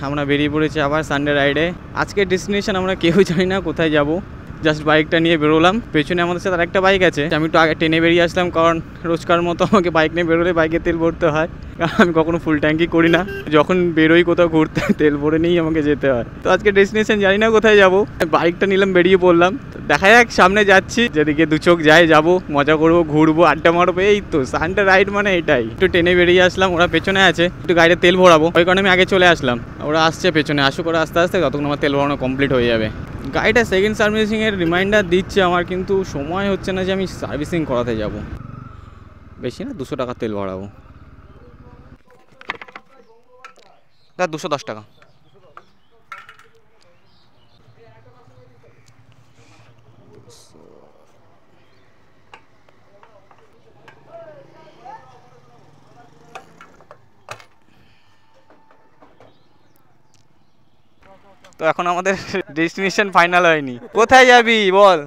আমরা বেরিয়ে পড়েছি আবার সানডে রাইডে। আজকের ডেস্টিনেশন আমরা কেউ জানি না কোথায় যাব, জাস্ট বাইকটা নিয়ে বেরোলাম। পেছনে আমাদের সাথে আরেকটা বাইক আছে, আমি একটু আগে ট্রেনে বেরিয়ে আসলাম, কারণ রোজকার মতো আমাকে বাইক নিয়ে বেরোলে বাইকে তেল ভরতে হয়, কারণ আমি কখনো ফুল ট্যাঙ্কি করি না। যখন বেরোই কোথাও ঘুরতে তেল ভরে নিয়েই আমাকে যেতে হয়। তো আজকে ডেস্টিনেশন জানি না কোথায় যাব, বাইকটা নিলাম, বেরিয়ে পড়লাম। দেখা যাক, সামনে যাচ্ছি, যেদিকে দু চোখ যায় যাবো, মজা করবো, ঘুরবো, আড্ডা মারবো, এই তো সানডে রাইড মানে এটাই। একটু ট্রেনে বেরিয়ে আসলাম, ওরা পেছনে আছে, একটু গাড়িতে তেল ভরাবো, ওই কারণে আমি আগে চলে আসলাম। ওরা আসছে পেছনে, আসুক ওরা আস্তে আস্তে, ততক্ষণ আমার তেল ভরানো কমপ্লিট হয়ে যাবে। গাড়িটা সেকেন্ড সার্ভিসিংয়ের রিমাইন্ডার দিচ্ছে আমার, কিন্তু সময় হচ্ছে না যে আমি সার্ভিসিং করাতে যাব। বেশি না, 200 টাকা তেল ভরাবো। 210 টাকা। তো এখন আমাদের ডেস্টিনেশন ফাইনাল হয়নি, কোথায় যাবি বল?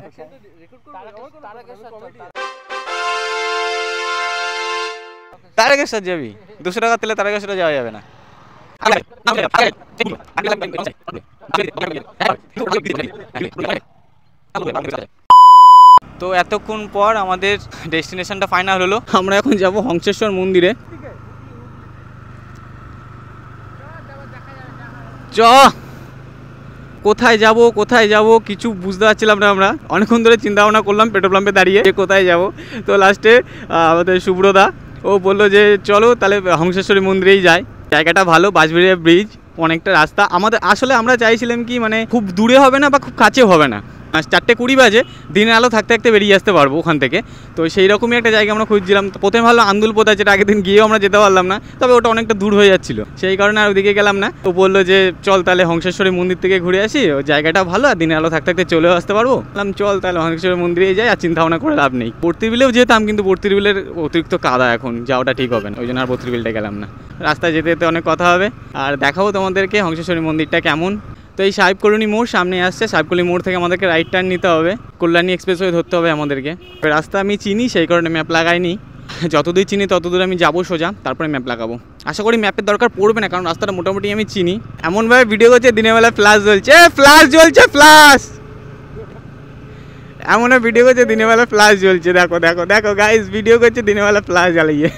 তারকেশ্বর যাবি? 200 টাকা তেলে তারকেশ্বরে যাওয়া যাবে না। তো এতক্ষণ পর আমাদের ডেস্টিনেশনটা ফাইনাল হলো। আমরা এখন যাব হংসেশ্বর মন্দিরে। চ কোথায় যাব কিছু বুঝতে পারছিলাম না। আমরা অনেকক্ষণ ধরে চিন্তা ভাবনা করলাম পেট্রোল পাম্পে দাঁড়িয়ে কোথায় যাব। তো লাস্টে আমাদের শুভ্রদা ও বললো যে চলো তাহলে হংসেশ্বরী মন্দিরেই যাই, জায়গাটা ভালো, বাঁশবেড়িয়া ব্রিজ, অনেকটা রাস্তা। আমাদের আসলে আমরা চাইছিলাম কি, মানে খুব দূরে হবে না বা খুব কাছেও হবে না, 4:20 বাজে, দিনের আলো থাকতে থাকতে বেরিয়ে আসতে পারবো ওখান থেকে। তো সেই রকমই একটা জায়গা আমরা খুঁজছিলাম। প্রথমে ভালো আন্দুলপোতা, যেটা আগের দিন গিয়েও আমরা যেতে পারলাম না, তবে ওটা অনেকটা দূর হয়ে যাচ্ছিলো, সেই কারণে আর ওদিকে গেলাম না। তো বললো যে চল তাহলে হংসেশ্বরী মন্দির থেকে ঘুরে আসি, ওই জায়গাটা ভালো, আর দিনের আলো থাকতে থাকতে চলেও আসতে পারবো। বললাম চল তাহলে হংসেশ্বরী মন্দিরেই যাই, আর চিন্তা ভাবনা করে লাভ নেই। বর্তিবিলেও যেতাম, কিন্তু বর্তিবিলের অতিরিক্ত কাদা, এখন যাওয়াটা ঠিক হবে না, ওই জন্য আর বর্তিবিলটা গেলাম না। রাস্তায় যেতে যেতে অনেক কথা হবে, আর দেখাবো তোমাদেরকে হংসেশ্বরী মন্দিরটা কেমন। তো এই সাহেব কলোনি মোড় সামনে আসছে, সাহেব কলোনি মোড় থেকে আমাদেরকে রাইট টার্ন নিতে হবে, কল্যাণী এক্সপ্রেসওয়ে ধরতে হবে আমাদেরকে। রাস্তা আমি চিনি, সেই কারণে ম্যাপ লাগাইনি, যতদূর চিনি ততদূর আমি যাবো সোজা, তারপরে ম্যাপ লাগাবো। আশা করি ম্যাপের দরকার পড়বে না, কারণ রাস্তাটা মোটামুটি আমি চিনি। এমনভাবে ভিডিও করছে দিনের বেলা ফ্ল্যাশ জ্বলছে, ফ্ল্যাশ এমনভাবে ভিডিও করছে দিনের বেলা ফ্ল্যাশ জ্বলছে। দেখো গাইস, ভিডিও করছে দিনের বেলা ফ্ল্যাশ জ্বালিয়ে।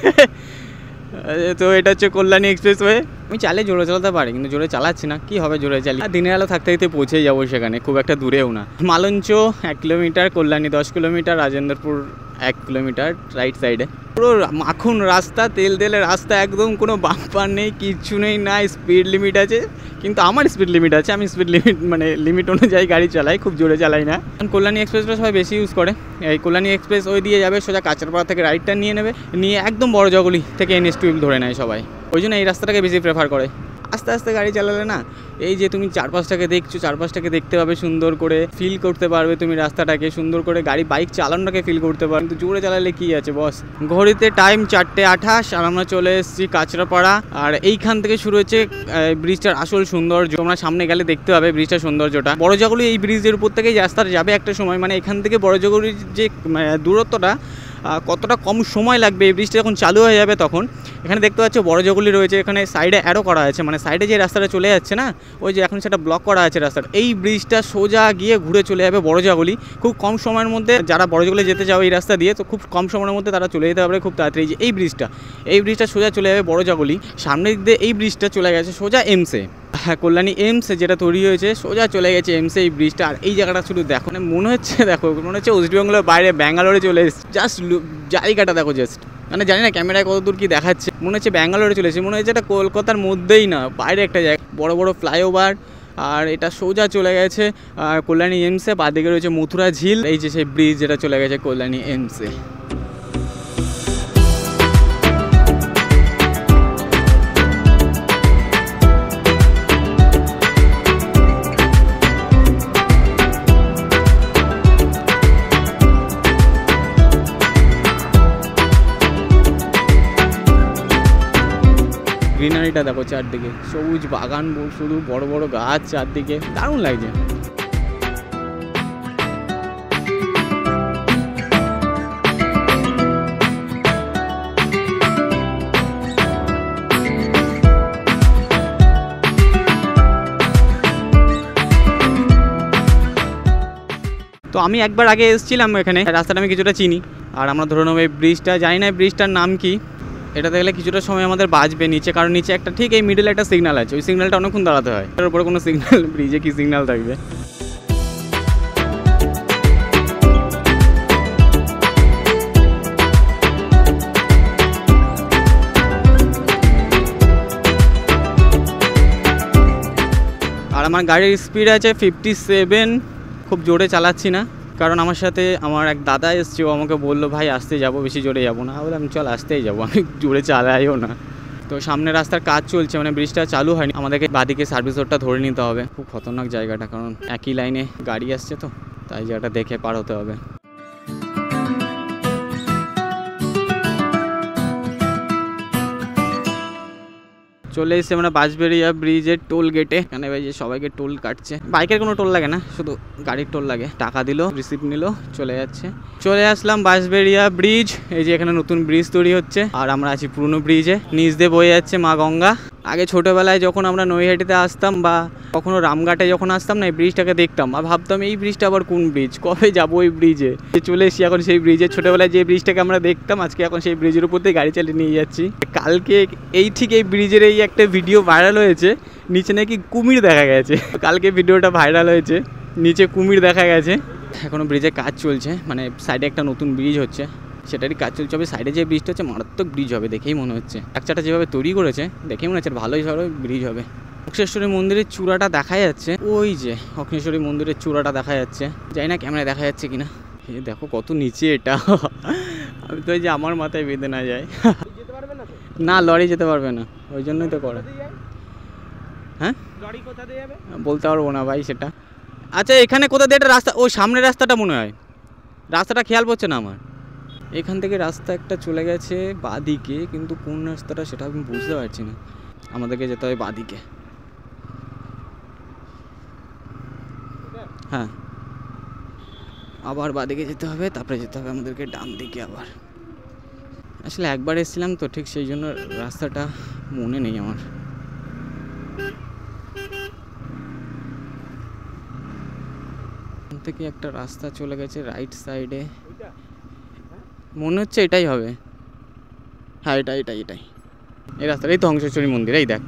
তো এটা হচ্ছে কল্যাণী এক্সপ্রেসওয়ে। আমি চালে জোরে চালাতে পারি, কিন্তু জোরে চালাচ্ছি না, কি হবে জোরে চালিয়ে। আর দিনের আলো থাকতে থাকতে পৌঁছেই যাবো সেখানে, খুব একটা দূরেও না। মালঞ্চ 1 kilometre, Kalyani 10 kilometre, Rajendrapur 1 kilometre right সাইডে। পুরো মাখন রাস্তা, তেল রাস্তা, একদম কোনো বাম্পার নেই, কিচ্ছু নেই, না স্পিড লিমিট আছে, কিন্তু আমার স্পিড লিমিট আছে, আমি স্পিড লিমিট মানে লিমিট অনুযায়ী গাড়ি চালাই, খুব জোরে চালাই না। কল্যাণী এক্সপ্রেসটা সবাই বেশি ইউজ করে। এই কল্যাণী এক্সপ্রেস ওই দিয়ে যাবে সোজা কাঁচরাপাড়া থেকে রাইটটা নিয়ে নেবে, নিয়ে একদম বড় জগলি থেকে NH-12 ধরে নেয় সবাই, ওই জন্য এই রাস্তাটাকে বেশি প্রেফার করে। আস্তে আস্তে গাড়ি চালালে না, এই যে তুমি চারপাশটাকে দেখছো, চারপাশটাকে দেখতে পাবে, সুন্দর করে ফিল করতে পারবে তুমি রাস্তাটাকে, সুন্দর করে বাইক চালানোটাকে ফিল করতে পারবে। কিন্তু জোরে চালালে কি আছে বস। ঘড়িতে টাইম 4:28, আর আমরা চলে এসেছি কাঁচরাপাড়া। আর এইখান থেকে শুরু হচ্ছে ব্রিজটার আসল সৌন্দর্য, তোমরা সামনে গেলে দেখতে পাবে ব্রিজটার সৌন্দর্যটা। বড়জগলি এই ব্রিজের উপর থেকেই রাস্তাটা যাবে একটা সময়, মানে এখান থেকে বড়জগলির যে দূরত্বটা কতটা কম সময় লাগবে, এই ব্রিজটা যখন চালু হয়ে যাবে তখন। এখানে দেখতে পাচ্ছ বড়জগলি রয়েছে, এখানে সাইডে অ্যারো করা আছে, মানে সাইডে যে রাস্তাটা চলে যাচ্ছে না, ওই যে এখন সেটা ব্লক করা আছে রাস্তাটা। এই ব্রিজটা সোজা গিয়ে ঘুরে চলে যাবে বড়জগলি, খুব কম সময়ের মধ্যে। যারা বড়জগলি যেতে চাও এই রাস্তা দিয়ে, তো খুব কম সময়ের মধ্যে তারা চলে যেতে পারবে খুব তাড়াতাড়ি। যে এই ব্রিজটা সোজা চলে যাবে বড়জগলি, সামনের দিক দিয়ে এই ব্রিজটা চলে গেছে সোজা এমসে। হ্যাঁ, কল্যাণী এমস যেটা তৈরি হয়েছে সোজা চলে গেছে এমসে এই ব্রিজটা। আর এই জায়গাটা শুধু দেখো, মনে হচ্ছে ওয়েস্ট বেঙ্গলের বাইরে ব্যাঙ্গালোরে চলে এসেছে। জাস্ট জায়গাটা দেখো, জাস্ট মানে জানি না ক্যামেরায় কত দূর কি দেখাচ্ছে, মনে হচ্ছে ব্যাঙ্গালোরে চলে এসেছে, মনে হচ্ছে এটা কলকাতার মধ্যেই না, বাইরে একটা জায়গা, বড় বড় ফ্লাইওভার। আর এটা সোজা চলে গেছে কল্যাণী এমসে, বাদিকে রয়েছে মথুরা ঝিল, এই যে সেই ব্রিজ যেটা চলে গেছে কল্যাণী এমসে। গ্রিনারিটা দেখো, চারদিকে সবুজ বাগান, শুধু বড় বড় গাছ চারদিকে, দারুণ লাগছে। আমি একবার আগে এসেছিলাম এখানে, রাস্তাটা আমি কিছুটা চিনি। আর আমরা ধরে নেবো এই ব্রিজটা, জানি না এই ব্রিজটার নাম কি। এটাতে গেলে কিছুটা সময় আমাদের বাঁচবে নিচে, কারণ নিচে একটা ঠিক এই মিডলে একটা সিগন্যাল আছে, ওই সিগন্যালটা অনেকক্ষণ দাঁড়াতে হয়। এর উপরে কোনো সিগন্যাল, ব্রিজে কি সিগন্যাল থাকবে। আর আমার গাড়ির স্পিড আছে 57, খুব জোরে চালাচ্ছি না, কারণ আমার সাথে আমার এক দাদা এসছে, ও আমাকে বললো ভাই আসতে যাবো, বেশি জোরে যাবো না। বললাম চল আসতেই যাবো, আমি জোরে চালাইও না। তো সামনে রাস্তার কাজ চলছে, মানে ব্রিজটা চালু হয়নি, আমাদেরকে বাদিকে সার্ভিস রোডটা ধরে নিতে হবে। খুব খতরনাক জায়গাটা, কারণ একই লাইনে গাড়ি আসছে, তো তাই জায়গাটা দেখে পার হতে হবে। চলে এসেছি আমরা বাঁশবেড়িয়া ব্রিজের টোল গেটে। এখানে ভাই যে সবাইকে টোল কাটছে, বাইকের কোনো টোল লাগে না, শুধু গাড়ির টোল লাগে। টাকা দিল, রিসিপ্ট নিল, চলে যাচ্ছে। চলে আসলাম বাঁশবেড়িয়া ব্রিজ। এই যে এখানে নতুন ব্রিজ তৈরি হচ্ছে, আর আমরা আছি পুরনো ব্রিজে। নিচ দিয়ে বয়ে যাচ্ছে মা গঙ্গা। আগে ছোটোবেলায় যখন আমরা নৈহাটিতে আসতাম বা কখনো রামঘাটে যখন আসতাম না, এই ব্রিজটাকে দেখতাম আর ভাবতাম এই ব্রিজটা আবার কোন ব্রিজ, কবে যাবো ওই ব্রিজে। চলে এসেছি এখন সেই ব্রিজে। ছোটোবেলায় যে ব্রিজটাকে আমরা দেখতাম, আজকে এখন সেই ব্রিজের উপর দিয়ে গাড়ি চালিয়ে নিয়ে যাচ্ছি। কালকে এই ঠিক এই ব্রিজের এই একটা ভিডিও ভাইরাল হয়েছে, নিচে নাকি কুমির দেখা গেছে। কালকে ভিডিওটা ভাইরাল হয়েছে, নিচে কুমির দেখা গেছে। এখনও ব্রিজে কাজ চলছে, মানে সাইডে একটা নতুন ব্রিজ হচ্ছে, সেটারই কাজ চলছে। হবে সাইডে যে ব্রিজটা হচ্ছে মারাত্মক ব্রিজ হবে, দেখেই মনে হচ্ছে। স্ট্রাকচারটা যেভাবে তৈরি করেছে দেখেই মনে হচ্ছে ভালোই ভালো ব্রিজ হবে। অক্ষেশ্বরী মন্দিরের চূড়াটা দেখা যাচ্ছে, ওই যে অক্ষেশ্বরী মন্দিরের চূড়াটা দেখা যাচ্ছে। জানি না ক্যামেরায় দেখা যাচ্ছে কিনা। এই দেখো কত নিচে এটা। আমি তো এই যে আমার মাথায় বেঁধে না যায়। না লরি যেতে পারবে না, ওই জন্যই তো করে। হ্যাঁ লরি কোথা দিয়ে যাবে বলতে পারবো না ভাই সেটা। আচ্ছা এখানে কোথা দিয়ে একটা রাস্তা, ওই সামনের রাস্তাটা মনে হয়, রাস্তাটা খেয়াল পড়ছে না আমার। এখান থেকে রাস্তা একটা চলে গেছে বাঁদিকে, কিন্তু কোন রাস্তাটা সেটা আমি বুঝতে পারছি না। আমাদেরকে যেতে হবে বাঁদিকে। হ্যাঁ আবার বাঁদিকে যেতে হবে, তারপরে যেতে হবে আমাদেরকে ডান দিকে আবার। আসলে একবার এসেছিলাম তো, ঠিক সেই জন্য রাস্তাটা মনে নেই আমার। এখান থেকে একটা রাস্তা চলে গেছে রাইট সাইডে, মনে হচ্ছে এটাই হবে। হ্যাঁ এটাই এই রাস্তাটাই তো অংশেশ্বরী মন্দির। এই দেখ,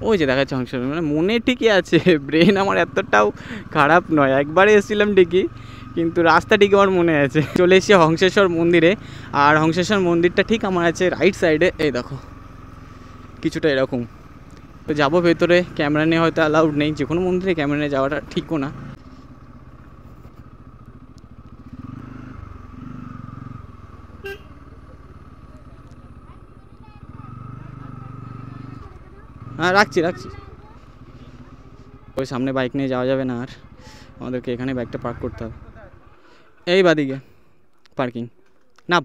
ওই যে দেখা যাচ্ছে অংশেশ্বরী, মানে মনে ঠিকই আছে, ব্রেন আমার এতটাও খারাপ নয়। একবারে এসেছিলাম ঠিকই, কিন্তু রাস্তা ঠিক আমার মনে আছে। চলে এসেছি হংসেশ্বর মন্দিরে, আর হংসেশ্বর মন্দিরটা ঠিক আমার আছে রাইট সাইডে। এই দেখো কিছুটা এরকম। তো যাবো ভেতরে, ক্যামেরা নিয়ে হয়তো অ্যালাউড নেই, যে কোনো মন্দিরে ক্যামেরা নিয়ে যাওয়াটা ঠিকও না। হ্যাঁ রাখছি। ওই সামনে বাইক নিয়ে যাওয়া যাবে না, আর আমাদেরকে এখানে বাইকটা পার্ক করতে হবে। এই বাদিকে পার্কিং, না